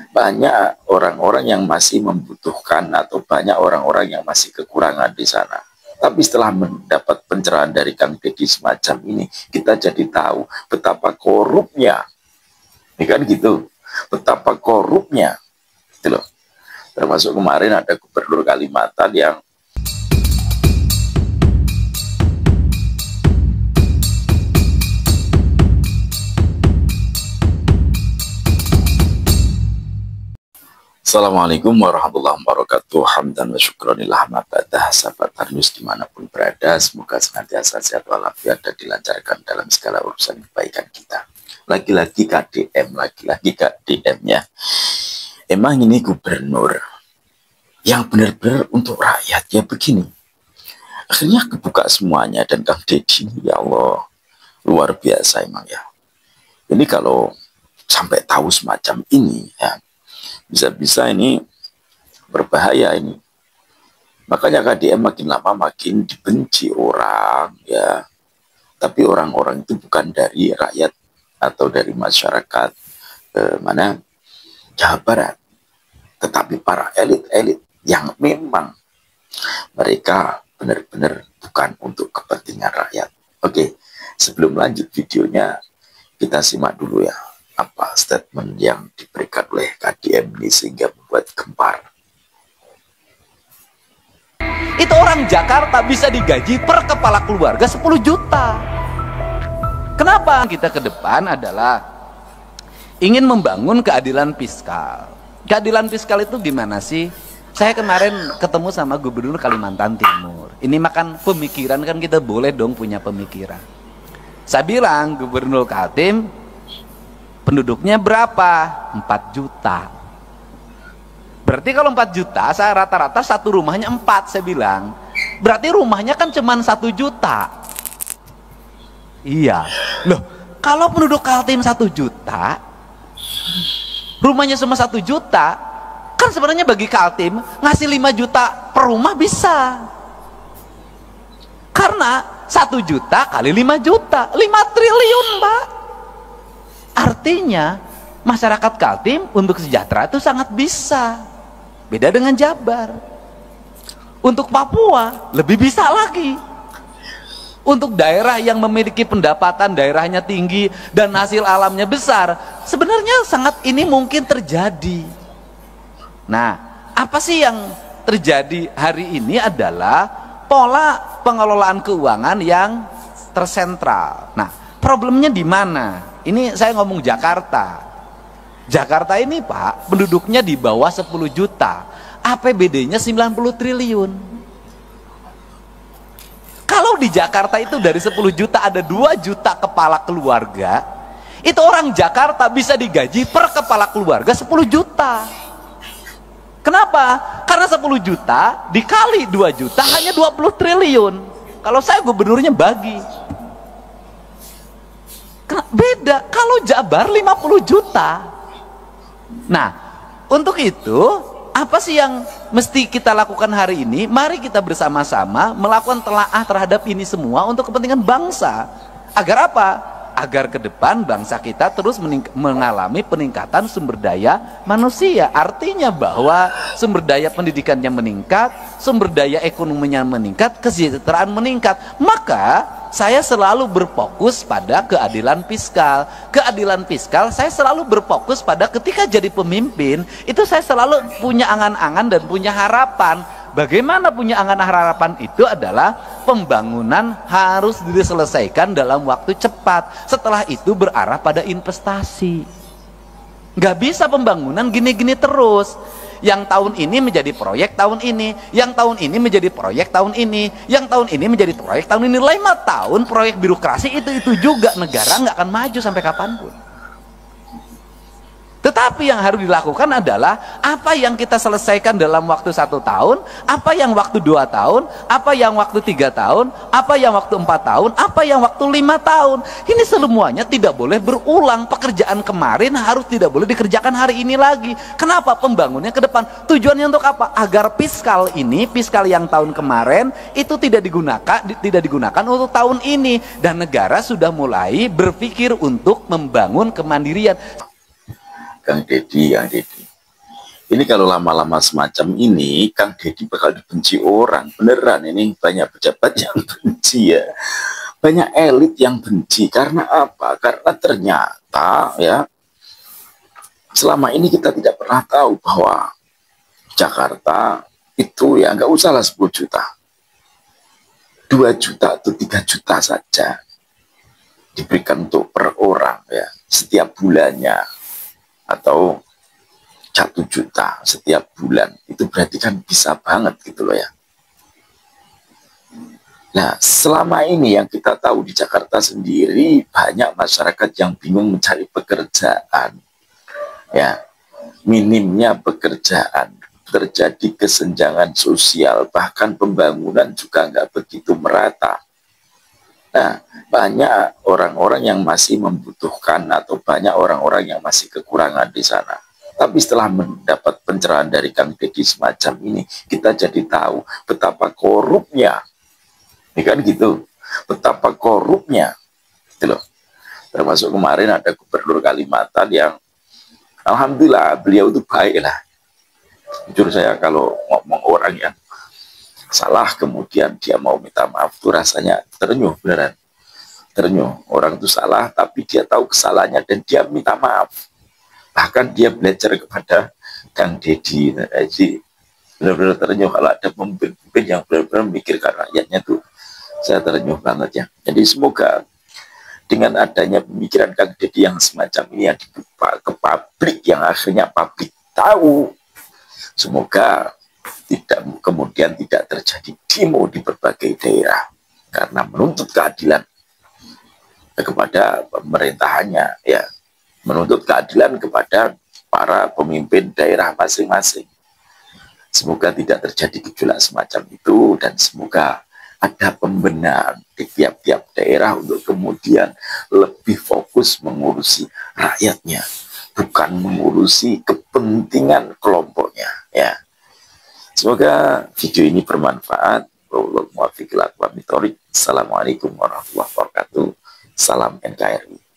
banyak orang-orang yang masih membutuhkan atau banyak orang-orang yang masih kekurangan di sana. Tapi setelah mendapat pencerahan dari Kang Deddy semacam ini, kita jadi tahu betapa korupnya, ya kan gitu, betapa korupnya, gitu loh. Termasuk kemarin ada Gubernur Kalimantan yang Assalamualaikum warahmatullahi wabarakatuh. Hamdan wa syukronillah mabadah. Sahabat Tarnews dimanapun berada, semoga senantiasa sehat walafiat dan dilancarkan dalam segala urusan kebaikan kita. Lagi-lagi KDM, lagi-lagi KDM-nya. Emang ini gubernur yang benar-benar untuk rakyat ya begini. Akhirnya kebuka semuanya, dan Kang Deddy ini ya Allah luar biasa emang ya. Ini kalau sampai tahu semacam ini ya, bisa-bisa ini berbahaya ini. Makanya KDM makin lama makin dibenci orang ya. Tapi orang-orang itu bukan dari rakyat atau dari masyarakat mana Jawa Barat, tetapi para elit-elit yang memang mereka benar-benar bukan untuk kepentingan rakyat. Oke, sebelum lanjut videonya, kita simak dulu ya apa statement yang diberikan oleh KDM ini sehingga membuat gempar. Itu orang Jakarta bisa digaji per kepala keluarga 10 juta. Kenapa? Kita ke depan adalah ingin membangun keadilan fiskal. Keadilan fiskal itu gimana sih? Saya kemarin ketemu sama Gubernur Kalimantan Timur. Ini makan pemikiran, kan kita boleh dong punya pemikiran. Saya bilang, Gubernur Kaltim, penduduknya berapa? 4 juta. Berarti kalau 4 juta, saya rata-rata satu rumahnya 4, saya bilang. Berarti rumahnya kan cuma 1 juta. Iya. Loh, kalau penduduk Kaltim 1 juta, rumahnya cuma 1 juta, kan sebenarnya bagi Kaltim ngasih 5 juta per rumah bisa. Karena 1 juta kali 5 juta, 5 triliun, Mbak. Artinya masyarakat Kaltim untuk sejahtera itu sangat bisa. Beda dengan Jabar. Untuk Papua lebih bisa lagi. Untuk daerah yang memiliki pendapatan daerahnya tinggi dan hasil alamnya besar, sebenarnya sangat ini mungkin terjadi. Nah, apa sih yang terjadi hari ini adalah pola pengelolaan keuangan yang tersentral. Nah, problemnya di mana? Ini saya ngomong Jakarta. Jakarta ini Pak, penduduknya di bawah 10 juta. APBD-nya 90 triliun. Kalau di Jakarta itu dari 10 juta ada 2 juta kepala keluarga, itu orang Jakarta bisa digaji per kepala keluarga 10 juta. Kenapa? Karena 10 juta dikali 2 juta hanya 20 triliun. Kalau saya gubernurnya bagi. Beda kalau Jabar 50 juta. Nah, untuk itu apa sih yang mesti kita lakukan hari ini? Mari kita bersama-sama melakukan telaah terhadap ini semua untuk kepentingan bangsa. Agar apa? Agar ke depan bangsa kita terus mengalami peningkatan sumber daya manusia. Artinya bahwa sumber daya pendidikannya meningkat, sumber daya ekonominya meningkat, kesejahteraan meningkat. Maka saya selalu berfokus pada keadilan fiskal. Keadilan fiskal saya selalu berfokus pada ketika jadi pemimpin, itu saya selalu punya angan-angan dan punya harapan. Bagaimana punya angan harapan itu adalah pembangunan harus diselesaikan dalam waktu cepat. Setelah itu berarah pada investasi. Nggak bisa pembangunan gini-gini terus. Yang tahun ini menjadi proyek tahun ini, yang tahun ini menjadi proyek tahun ini, yang tahun ini menjadi proyek tahun ini. 5 tahun proyek birokrasi itu juga, negara nggak akan maju sampai kapanpun. Tetapi yang harus dilakukan adalah apa yang kita selesaikan dalam waktu 1 tahun, apa yang waktu 2 tahun, apa yang waktu 3 tahun, apa yang waktu 4 tahun, apa yang waktu 5 tahun. Ini semuanya tidak boleh berulang. Pekerjaan kemarin harus tidak boleh dikerjakan hari ini lagi. Kenapa? Pembangunnya ke depan. Tujuannya untuk apa? Agar fiskal ini, fiskal yang tahun kemarin itu tidak digunakan untuk tahun ini, dan negara sudah mulai berpikir untuk membangun kemandirian. Kang Deddy, Ini kalau lama-lama semacam ini, Kang Deddy bakal dibenci orang. Beneran, ini banyak pejabat yang benci ya. Banyak elit yang benci. Karena apa? Karena ternyata ya, selama ini kita tidak pernah tahu bahwa Jakarta itu ya nggak usahlah 10 juta. 2 juta atau 3 juta saja diberikan untuk per orang ya setiap bulannya, atau 1 juta setiap bulan, itu berarti kan bisa banget gitu loh ya. Nah, selama ini yang kita tahu di Jakarta sendiri, banyak masyarakat yang bingung mencari pekerjaan ya, minimnya pekerjaan, terjadi kesenjangan sosial, bahkan pembangunan juga nggak begitu merata. Nah, banyak orang-orang yang masih membutuhkan, atau banyak orang-orang yang masih kekurangan di sana. Tapi setelah mendapat pencerahan dari Kang Deddy semacam ini, kita jadi tahu betapa korupnya. Ini kan gitu, betapa korupnya. Gitu loh. Termasuk kemarin ada gubernur Kalimantan yang alhamdulillah beliau itu baik lah. Jujur saya kalau ngomong orang yang salah kemudian dia mau minta maaf tuh rasanya terenyuh, beneran terenyuh. Orang itu salah tapi dia tahu kesalahannya dan dia minta maaf, bahkan dia belajar kepada Kang Deddy. Jadi benar-benar terenyuh kalau ada pemimpin yang benar-benar memikirkan rakyatnya tuh, saya terenyuh banget ya. Jadi semoga dengan adanya pemikiran Kang Deddy yang semacam ini yang dibuka ke publik, yang akhirnya publik tahu, semoga kemudian tidak terjadi demo di berbagai daerah karena menuntut keadilan kepada pemerintahannya ya, menuntut keadilan kepada para pemimpin daerah masing-masing. Semoga tidak terjadi gejolak semacam itu, dan semoga ada pembenahan di tiap-tiap daerah untuk kemudian lebih fokus mengurusi rakyatnya, bukan mengurusi kepentingan kelompoknya ya. Semoga video ini bermanfaat. Assalamualaikum warahmatullahi wabarakatuh. Salam NKRI.